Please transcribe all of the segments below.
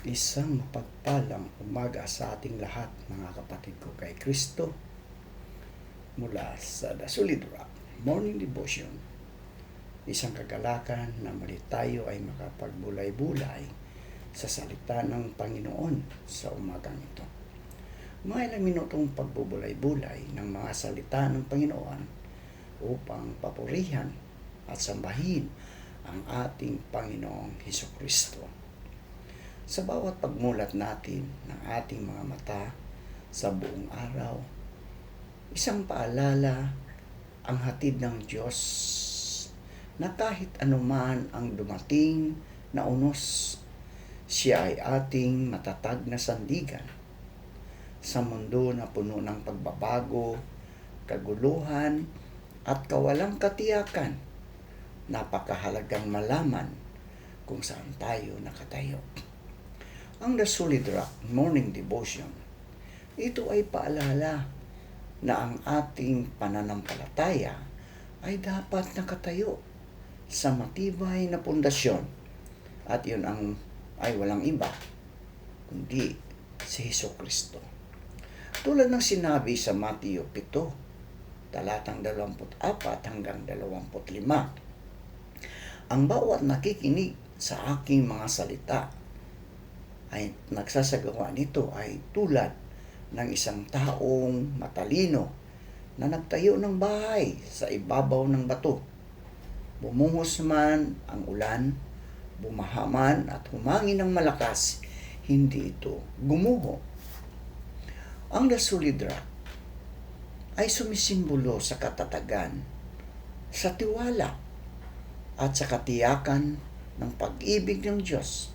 Isang mapagpalang umaga sa ating lahat, mga kapatid ko kay Kristo, mula sa The Solid Rock Morning Devotion. Isang kagalakan na muli tayo ay makapagbulay-bulay sa salita ng Panginoon sa umagang ito. Mga ilang minutong pagbubulay-bulay ng mga salita ng Panginoon upang papurihan at sambahin ang ating Panginoong Hesukristo. Sa bawat pagmulat natin ng ating mga mata sa buong araw, isang paalala ang hatid ng Diyos na kahit anuman ang dumating na unos, siya ay ating matatag na sandigan. Sa mundo na puno ng pagbabago, kaguluhan at kawalang katiyakan, napakahalagang malaman kung saan tayo nakatayo. Ang The Solid Rock Morning Devotion, ito ay paalala na ang ating pananampalataya ay dapat nakatayo sa matibay na pundasyon, at yun ay walang iba kundi si Hesukristo. Tulad ng sinabi sa Mateo 7, talatang 24 hanggang 25, ang bawat nakikinig sa aking mga salita ay nagsasagawa nito ay tulad ng isang taong matalino na nagtayo ng bahay sa ibabaw ng bato. Bumuhos man ang ulan, bumaha man at humangin ng malakas, hindi ito gumuho. Ang The Solid Rock ay sumisimbolo sa katatagan, sa tiwala at sa katiyakan ng pag-ibig ng Diyos.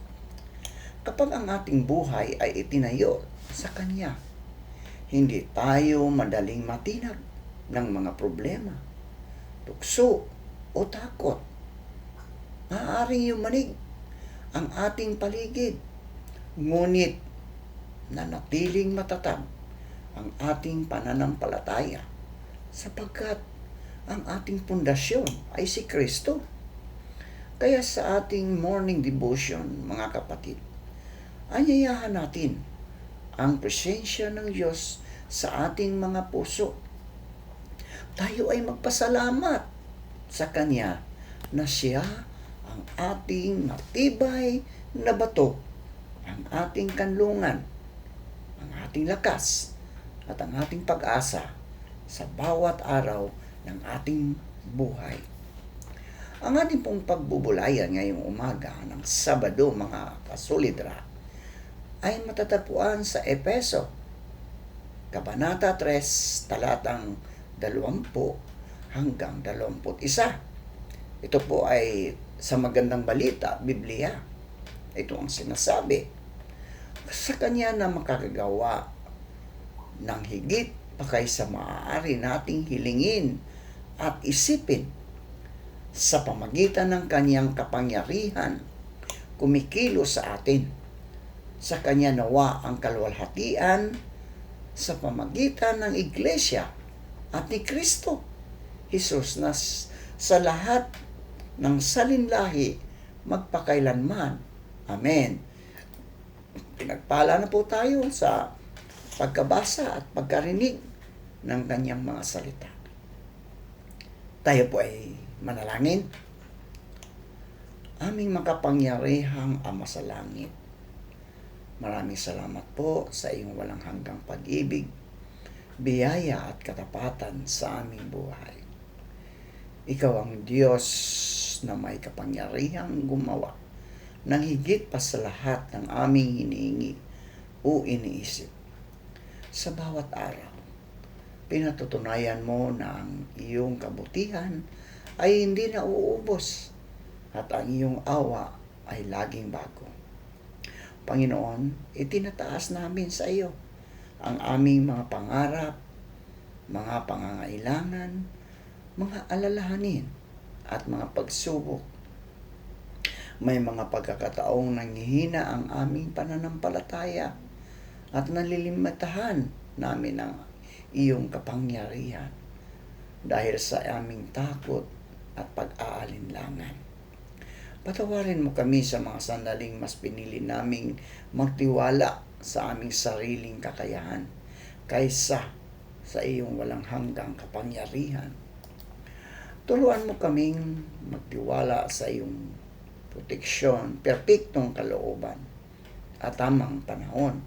Kapag ang ating buhay ay itinayo sa Kanya, hindi tayo madaling matinag ng mga problema, tukso o takot. Maaaring yumanig ang ating paligid, ngunit nanatiling matatag ang ating pananampalataya sapagkat ang ating pundasyon ay si Kristo. Kaya sa ating morning devotion, mga kapatid, anyayahan natin ang presensya ng Diyos sa ating mga puso. Tayo ay magpasalamat sa Kanya na Siya ang ating matibay na bato, ang ating kanlungan, ang ating lakas, at ang ating pag-asa sa bawat araw ng ating buhay. Ang ating pong pagbubulayan ngayong umaga ng Sabado, mga kasolidra, ay matatagpuan sa Efeso, Kabanata 3, talatang 20 hanggang 21. Ito po ay sa Magandang Balita, Biblia. Ito ang sinasabi. Sa Kanya na makakagawa ng higit pa kaysa maaari nating hilingin at isipin, sa pamagitan ng Kanyang kapangyarihan, kumikilos sa atin. Sa Kanya nawa ang kaluwalhatian sa pamagitan ng Iglesia at ni Kristo Jesus na sa lahat ng salinlahi magpakailanman. Amen. Pinagpala na po tayo sa pagkabasa at pagkarinig ng Kanyang mga salita. Tayo po ay manalangin. Aming makapangyarihang Ama sa langit, maraming salamat po sa iyong walang hanggang pag-ibig, biyaya at katapatan sa aming buhay. Ikaw ang Diyos na may kapangyarihang gumawa ng higit pa sa lahat ng aming hinihingi o iniisip. Sa bawat araw, pinatutunayan mo na ang iyong kabutihan ay hindi na uubos at ang iyong awa ay laging bago. Panginoon, itinataas namin sa iyo ang aming mga pangarap, mga pangangailangan, mga alalahanin at mga pagsubok. May mga pagkakataong nanghihina ang aming pananampalataya at nalilimitahan namin ang iyong kapangyarihan dahil sa aming takot at pag-aalinlangan. Patawarin mo kami sa mga sandaling mas pinili naming magtiwala sa aming sariling kakayahan kaysa sa iyong walang hanggang kapangyarihan. Turuan mo kaming magtiwala sa iyong proteksyon, perpektong kalooban at tamang panahon.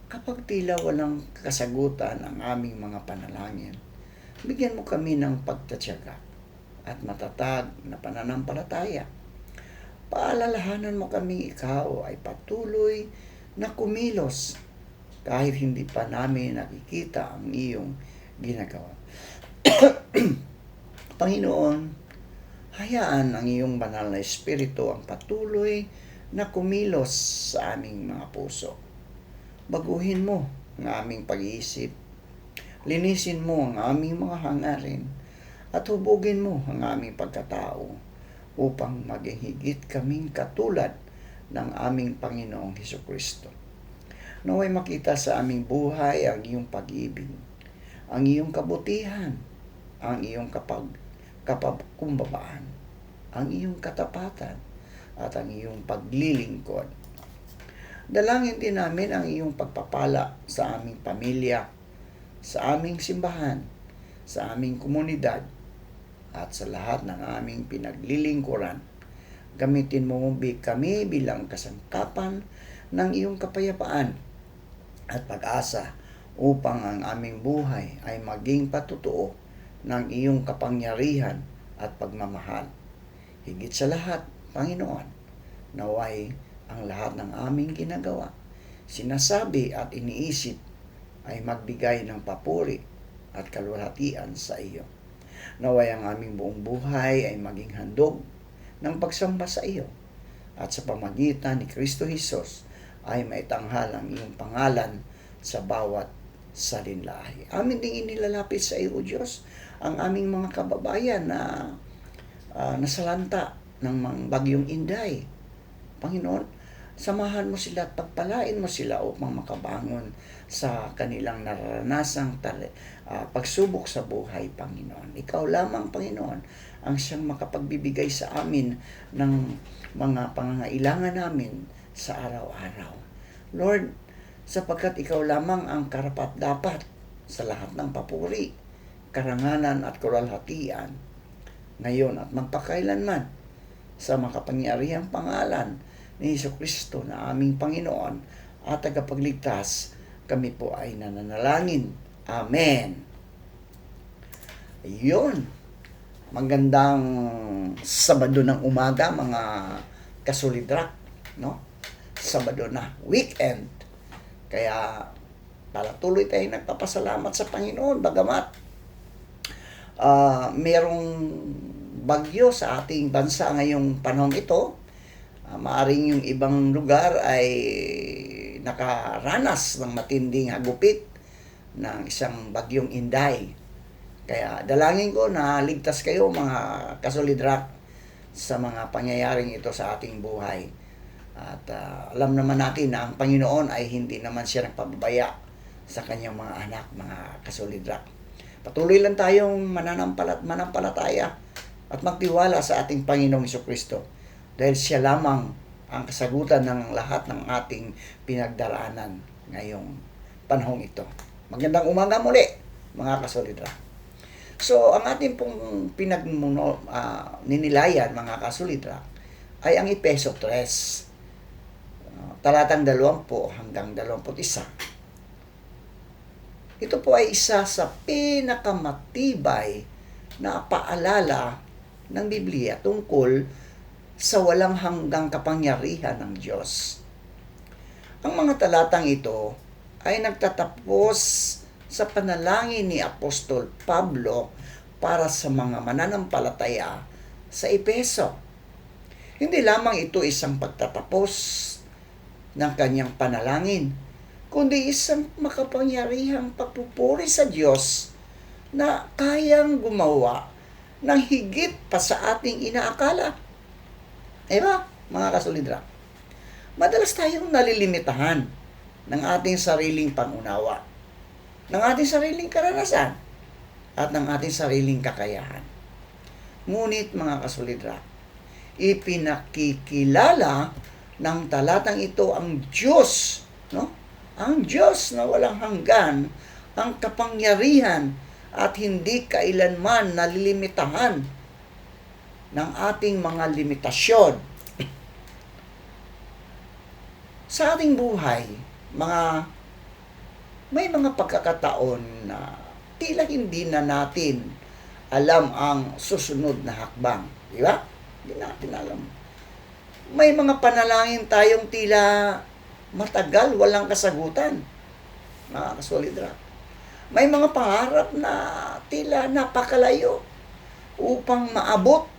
Kapag tila walang kasagutan ang aming mga panalangin, bigyan mo kami ng pagtatyaga at matatag na pananampalataya. Paalalahanan mo kami ikaw ay patuloy na kumilos kahit hindi pa namin nakikita ang iyong ginagawa. Panginoon, hayaan ang iyong banal na espiritu ang patuloy na kumilos sa aming mga puso. Baguhin mo ang aming pag-iisip, linisin mo ang aming mga hangarin, at hubugin mo ang aming pagkatao upang maging higit kaming katulad ng aming Panginoong Hesukristo. Naway makita sa aming buhay ang iyong pag-ibig, ang iyong kabutihan, ang iyong kapagkumbabaan, ang iyong katapatan, at ang iyong paglilingkod. Dalangin din namin ang iyong pagpapala sa aming pamilya, sa aming simbahan, sa aming komunidad, at sa lahat ng aming pinaglilingkuran. Gamitin mo kami bilang kasangkapan ng iyong kapayapaan at pag-asa upang ang aming buhay ay maging patutuo ng iyong kapangyarihan at pagmamahal. Higit sa lahat, Panginoon, naway ang lahat ng aming ginagawa, sinasabi at iniisip ay magbigay ng papuri at kalwalhatian sa iyo. Naway ang aming buong buhay ay maging handog ng pagsamba sa iyo at sa pamagitan ni Kristo Jesus ay maitanghal ang iyong pangalan sa bawat salinlahi. Amin ding inilalapit sa iyo, O Diyos, ang aming mga kababayan na nasalanta ng bagyong Inday. Panginoon, samahan mo sila at pagpalain mo sila upang makabangon sa kanilang naranasang pagsubok sa buhay, Panginoon. Ikaw lamang, Panginoon, ang siyang makapagbibigay sa amin ng mga pangangailangan namin sa araw-araw. Lord, sapagkat ikaw lamang ang karapat-dapat sa lahat ng papuri, karangalan at kaluwalhatian, ngayon at magpakailanman, sa makapangyarihang pangalan ni Hesukristo na aming Panginoon at tagapagligtas, kami po ay nananalangin. Amen. Ayun. Magandang Sabado ng umaga, mga kasolidrak, no? Sabado na, weekend. Kaya palatuloy tayong nagpapasalamat sa Panginoon, bagamat merong bagyo sa ating bansa ngayong panahon ito. Maaring yung ibang lugar ay nakaranas ng matinding hagupit ng isang bagyong Inday. Kaya dalangin ko na ligtas kayo, mga kasolidrak, sa mga pangyayaring ito sa ating buhay. At alam naman natin na ang Panginoon ay hindi naman siya nagpababaya sa kanyang mga anak, mga kasolidrak. Patuloy lang tayong manampalataya at magtiwala sa ating Panginoong Hesukristo, dahil siya lamang ang kasagutan ng lahat ng ating pinagdaraanan ngayong panahong ito. Magandang umaga muli, mga kasolidra. So, ang ating pong ninilayan, mga kasolidra, ay ang Efeso 3, talatang 20 hanggang 21. Ito po ay isa sa pinakamatibay na paalala ng Biblia tungkol sa walang hanggang kapangyarihan ng Diyos. Ang mga talatang ito ay nagtatapos sa panalangin ni Apostol Pablo para sa mga mananampalataya sa Efeso. Hindi lamang ito isang pagtatapos ng kanyang panalangin, kundi isang makapangyarihang pagpupuri sa Diyos na kayang gumawa ng higit pa sa ating inaakala. Diba, mga kasolidra? Madalas tayong nalilimitahan ng ating sariling pangunawa, ng ating sariling karanasan, at ng ating sariling kakayahan. Ngunit, mga kasolidra, ipinakikilala ng talatang ito ang Diyos, no? Ang Diyos na walang hanggan, ang kapangyarihan at hindi kailanman nalilimitahan ng ating mga limitasyon. Sa ating buhay, may mga pagkakataon na tila hindi na natin alam ang susunod na hakbang. Di ba? Hindi natin alam. May mga panalangin tayong tila matagal, walang kasagutan. Mga kasolidra. May mga pangarap na tila napakalayo upang maabot.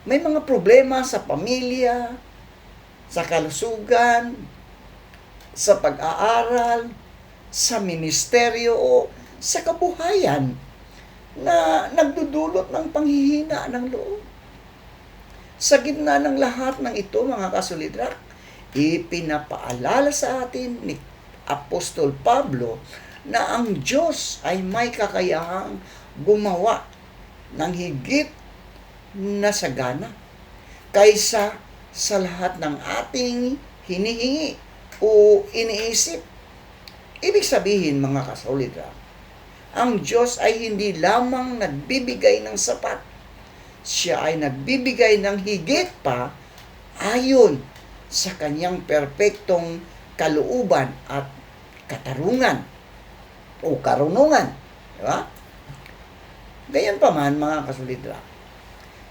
May mga problema sa pamilya, sa kalusugan, sa pag-aaral, sa ministeryo o sa kabuhayan na nagdudulot ng panghihina ng loob. Sa gitna ng lahat ng ito, mga kasolidra, ipinapaalala sa atin ni Apostol Pablo na ang Diyos ay may kakayahang gumawa ng higit na sagana kaysa sa lahat ng ating hinihingi o iniisip. Ibig sabihin, mga kasolidra, ang Diyos ay hindi lamang nagbibigay ng sapat. Siya ay nagbibigay ng higit pa ayon sa kanyang perpektong kalooban at katarungan o karunungan. Diba? Gayon pa man, mga kasolidra,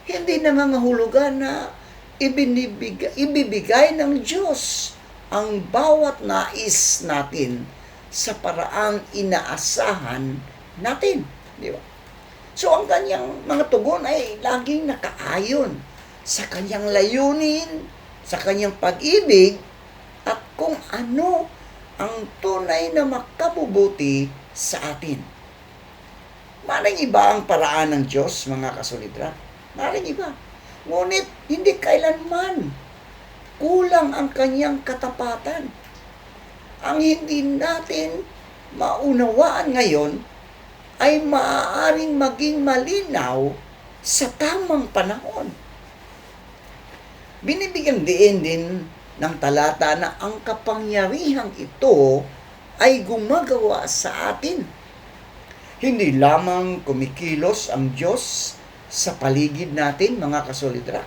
hindi nangangahulugan na ibibigay ng Diyos ang bawat nais natin sa paraang inaasahan natin. Di ba? So, ang kanyang mga tugon ay laging nakaayon sa kanyang layunin, sa kanyang pag-ibig, at kung ano ang tunay na makabubuti sa atin. Maring iba ang paraan ng Diyos, mga kasolidra. Maring iba. Ngunit, hindi kailanman kulang ang kanyang katapatan. Ang hindi natin maunawaan ngayon ay maaaring maging malinaw sa tamang panahon. Binibigyan din ng talata na ang kapangyarihang ito ay gumagawa sa atin. Hindi lamang kumikilos ang Diyos sa paligid natin, mga kasolidra.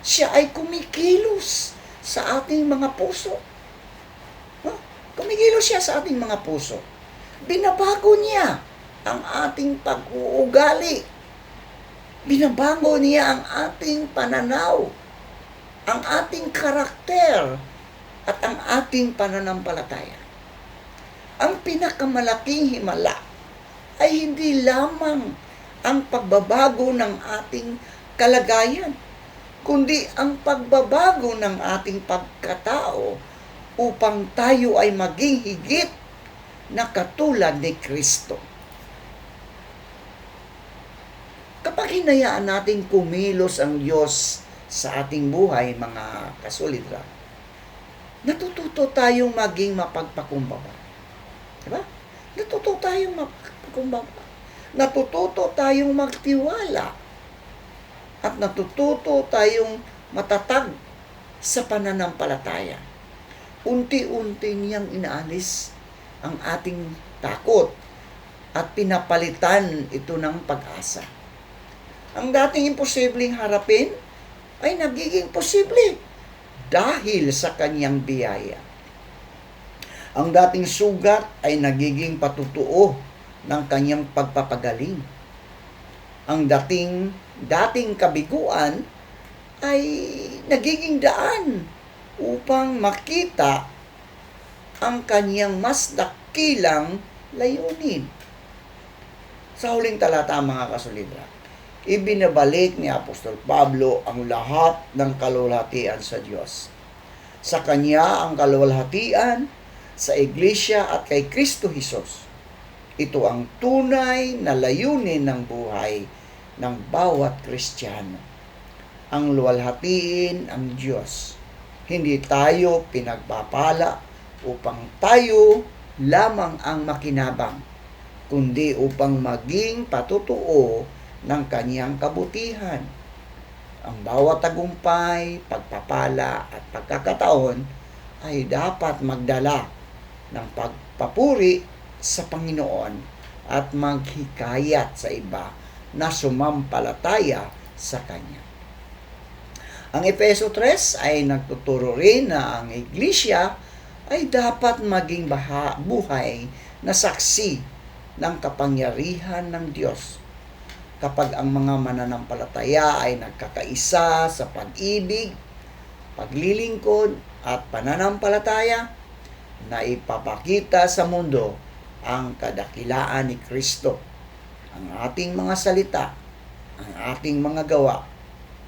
Siya ay kumikilos sa ating mga puso. Kumikilos siya sa ating mga puso. Binabago niya ang ating pag-uugali. Binabago niya ang ating pananaw, ang ating karakter, at ang ating pananampalataya. Ang pinakamalaking himala ay hindi lamang ang pagbabago ng ating kalagayan, kundi ang pagbabago ng ating pagkatao upang tayo ay maging higit na katulad ni Kristo. Kapag hinayaan natin kumilos ang Diyos sa ating buhay, mga kasolidra, natututo tayong maging mapagpakumbaba. Diba? Natututo tayong mapagpakumbaba. Natututo tayong magtiwala at natututo tayong matatag sa pananampalataya. Unti-unti niyang inaalis ang ating takot at pinapalitan ito ng pag-asa. Ang dating imposibleng harapin ay nagiging posible dahil sa kanyang biyaya. Ang dating sugat ay nagiging patutuo ng kanyang pagpapagaling. Ang dating kabiguan ay nagiging daan upang makita ang kanyang mas dakilang layunin. Sa huling talata, mga kasolidra, ibinabalik ni Apostol Pablo ang lahat ng kaluwalhatian sa Diyos. Sa kanya ang kaluwalhatian, sa Iglesia at kay Kristo Jesus. Ito ang tunay na layunin ng buhay ng bawat Kristiyano. Ang luwalhatiin ang Diyos. Hindi tayo pinagpapala upang tayo lamang ang makinabang, kundi upang maging patutuo ng kanyang kabutihan. Ang bawat tagumpay, pagpapala at pagkakataon ay dapat magdala ng pagpapuri sa Panginoon at maghikayat sa iba na sumampalataya sa Kanya. Ang Efeso 3 ay nagtuturo rin na ang iglesia ay dapat maging buhay na saksi ng kapangyarihan ng Diyos. Kapag ang mga mananampalataya ay nagkakaisa sa pag-ibig, paglilingkod at pananampalataya, na ipapakita sa mundo ang kadakilaan ni Kristo. Ang ating mga salita, ang ating mga gawa,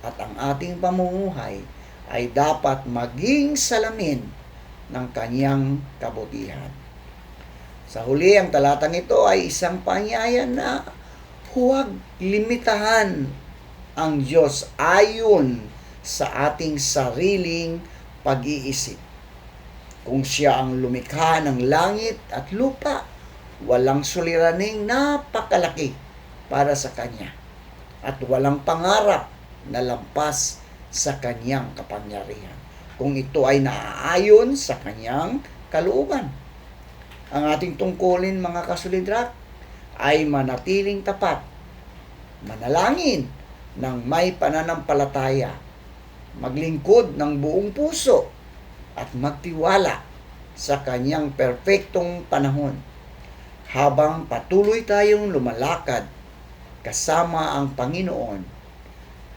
at ang ating pamumuhay ay dapat maging salamin ng Kanyang kabutihan. Sa huli, ang talatang ito ay isang paanyaya na huwag limitahan ang Diyos ayon sa ating sariling pag-iisip. Kung Siya ang lumikha ng langit at lupa, walang suliraning napakalaki para sa Kanya at walang pangarap na lampas sa Kanyang kapangyarihan kung ito ay naaayon sa Kanyang kalooban. Ang ating tungkulin, mga kasolidrak, ay manatiling tapat, manalangin ng may pananampalataya, maglingkod ng buong puso, at magtiwala sa Kanyang perpektong panahon. Habang patuloy tayong lumalakad kasama ang Panginoon,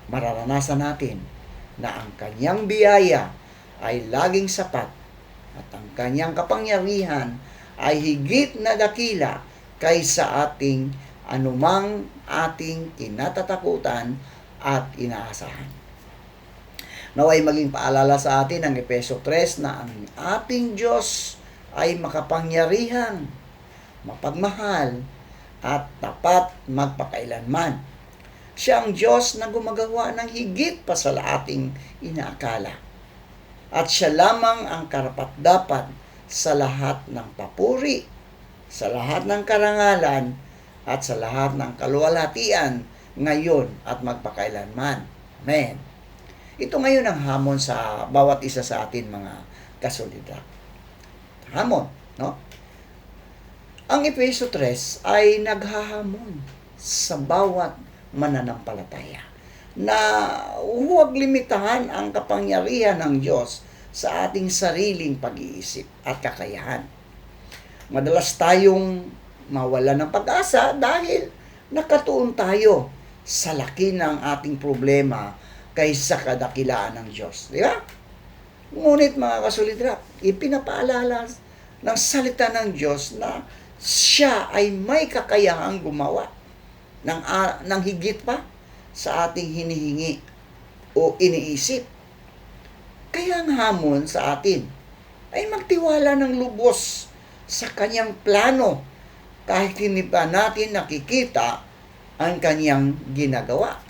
mararanasan natin na ang Kanyang biyaya ay laging sapat at ang Kanyang kapangyarihan ay higit na dakila kaysa ating anumang ating kinatatakutan at inaasahan. Naway maging paalala sa atin ang Efeso 3 na ang ating Diyos ay makapangyarihan, mapagmahal, at tapat magpakailanman. Siya ang Diyos na gumagawa ng higit pa sa ating inaakala. At Siya lamang ang karapat-dapat sa lahat ng papuri, sa lahat ng karangalan, at sa lahat ng kaluwalhatian ngayon at magpakailanman. Amen. Ito ngayon ang hamon sa bawat isa sa atin, mga kasolidrak. Hamon, no? Ang Efeso 3 ay naghahamon sa bawat mananampalataya na huwag limitahan ang kapangyarihan ng Diyos sa ating sariling pag-iisip at kakayahan. Madalas tayong mawala ng pag-asa dahil nakatuon tayo sa laki ng ating problema kaysa kadakilaan ng Diyos. Di ba? Ngunit mga kasolidrak, ipinapaalala ng salita ng Diyos na Siya ay may kakayahang gumawa ng higit pa sa ating hinihingi o iniisip. Kaya ang hamon sa atin ay magtiwala ng lubos sa Kanyang plano kahit hindi pa natin nakikita ang Kanyang ginagawa.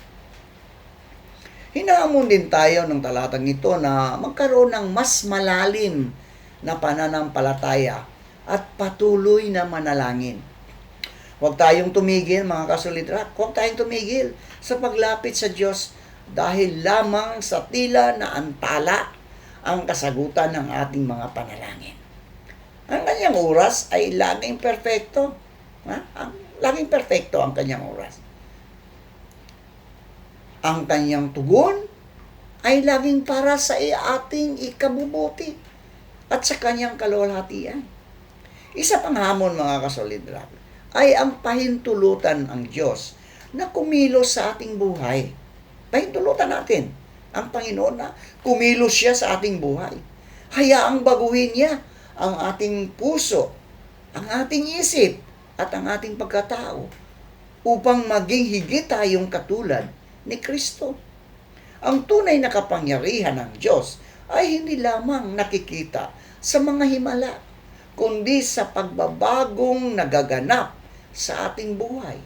Hinahamon din tayo ng talatang ito na magkaroon ng mas malalim na pananampalataya at patuloy na manalangin. Huwag tayong tumigil, mga kasolidrak. Huwag tayong tumigil sa paglapit sa Diyos dahil lamang sa tila na antala ang kasagutan ng ating mga panalangin. Ang Kanyang oras ay laging perfecto. Laging perfecto ang Kanyang oras. Ang Kanyang tugon ay laging para sa ating ikabubuti at sa Kanyang kaluwalhatian. Isa pang hamon, mga kasolidrak, ay ang pahintulutan ang Diyos na kumilos sa ating buhay. Pahintulutan natin ang Panginoon na kumilos Siya sa ating buhay. Hayaang baguhin Niya ang ating puso, ang ating isip, at ang ating pagkatao upang maging higit tayong katulad ni Kristo. Ang tunay na kapangyarihan ng Diyos ay hindi lamang nakikita sa mga himala, kundi sa pagbabagong nagaganap sa ating buhay.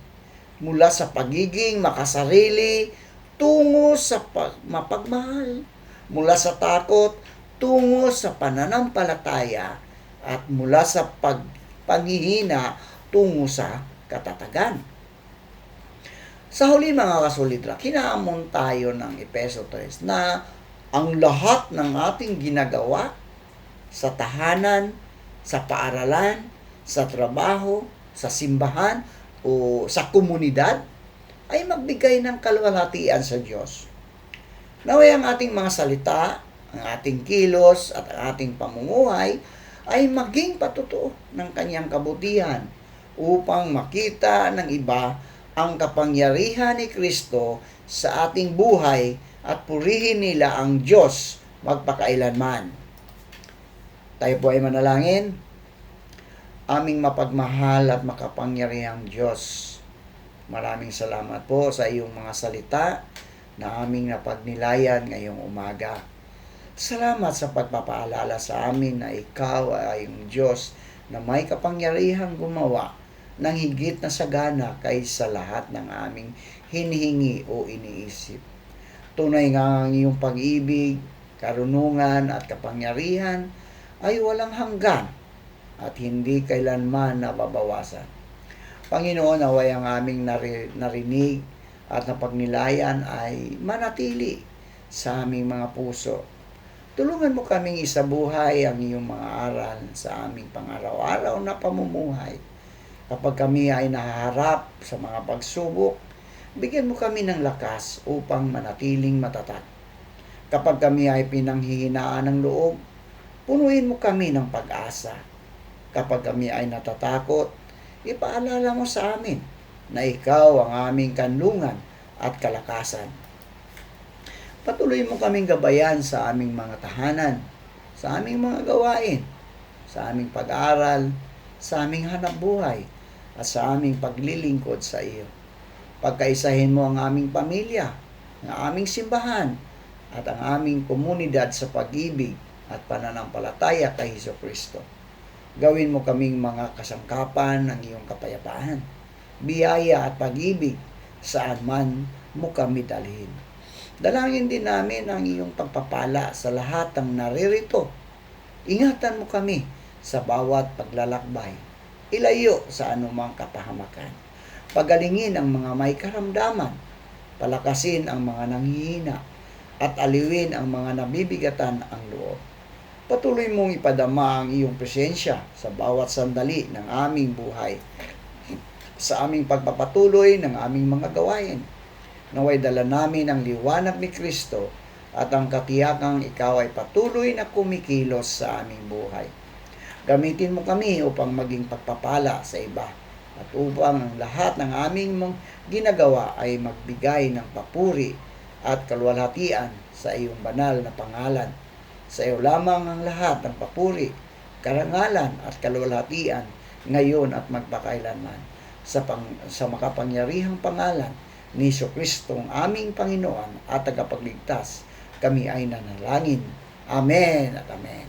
Mula sa pagiging makasarili tungo sa mapagmahal, mula sa takot tungo sa pananampalataya, at mula sa panghihina tungo sa katatagan. Sa huli mga kasolidra, kinaamon tayo ng Efeso 3 na ang lahat ng ating ginagawa sa tahanan, sa paaralan, sa trabaho, sa simbahan, o sa komunidad ay magbigay ng kaluwalhatian sa Diyos. Naway ang ating mga salita, ang ating kilos at ang ating pamumuhay ay maging patutuo ng kanyang kabutihan upang makita ng iba ang kapangyarihan ni Kristo sa ating buhay at purihin nila ang Diyos magpakailanman. Tayo po ay manalangin. Aming mapagmahal at makapangyarihang Diyos, maraming salamat po sa iyong mga salita na aming napagnilayan ngayong umaga. Salamat sa pagpapaalala sa amin na ikaw ay ang Diyos na may kapangyarihang gumawa ng higit na sagana kaysa lahat ng aming hinihingi o iniisip. Tunay nga ang iyong pag-ibig, karunungan at kapangyarihan ay walang hanggan at hindi kailanman nababawasan. Panginoon, naway ang aming narinig at napagnilayan ay manatili sa aming mga puso. Tulungan mo kaming isabuhay ang iyong mga aral sa aming pang-araw-araw na pamumuhay. Kapag kami ay nahaharap sa mga pagsubok, bigyan mo kami ng lakas upang manatiling matatag. Kapag kami ay pinanghihinaan ng loob, punuin mo kami ng pag-asa. Kapag kami ay natatakot, ipaalala mo sa amin na ikaw ang aming kanlungan at kalakasan. Patuloy mo kaming gabayan sa aming mga tahanan, sa aming mga gawain, sa aming pag-aaral, sa aming hanapbuhay, at sa aming paglilingkod sa iyo. Pagkaisahin mo ang aming pamilya, ang aming simbahan, at ang aming komunidad sa pag-ibig at pananampalataya kay Hesukristo. Gawin mo kaming mga kasangkapan ng iyong kapayapaan, biyaya at pag-ibig saan man mo kami dalhin. Dalangin din namin ang iyong pagpapala sa lahat ng naririto. Ingatan mo kami sa bawat paglalakbay. Ilayo sa anumang kapahamakan. Pagalingin ang mga may karamdaman. Palakasin ang mga nanghihina. At aliwin ang mga nabibigatan ang loob. Patuloy mong ipadama ang iyong presensya sa bawat sandali ng aming buhay, sa aming pagpapatuloy ng aming mga gawain. Naway dala namin ang liwanag ni Kristo at ang katiyakang ikaw ay patuloy na kumikilos sa aming buhay. Gamitin mo kami upang maging pagpapala sa iba at upang ang lahat ng aming ginagawa ay magbigay ng papuri at kaluwalhatian sa iyong banal na pangalan. Sa iyo lamang ang lahat ng papuri, karangalan at kaluwalhatian ngayon at magpakailanman. Sa makapangyarihang pangalan ni Hesukristo ang aming Panginoon at tagapagligtas, kami ay nanalangin. Amen at amen.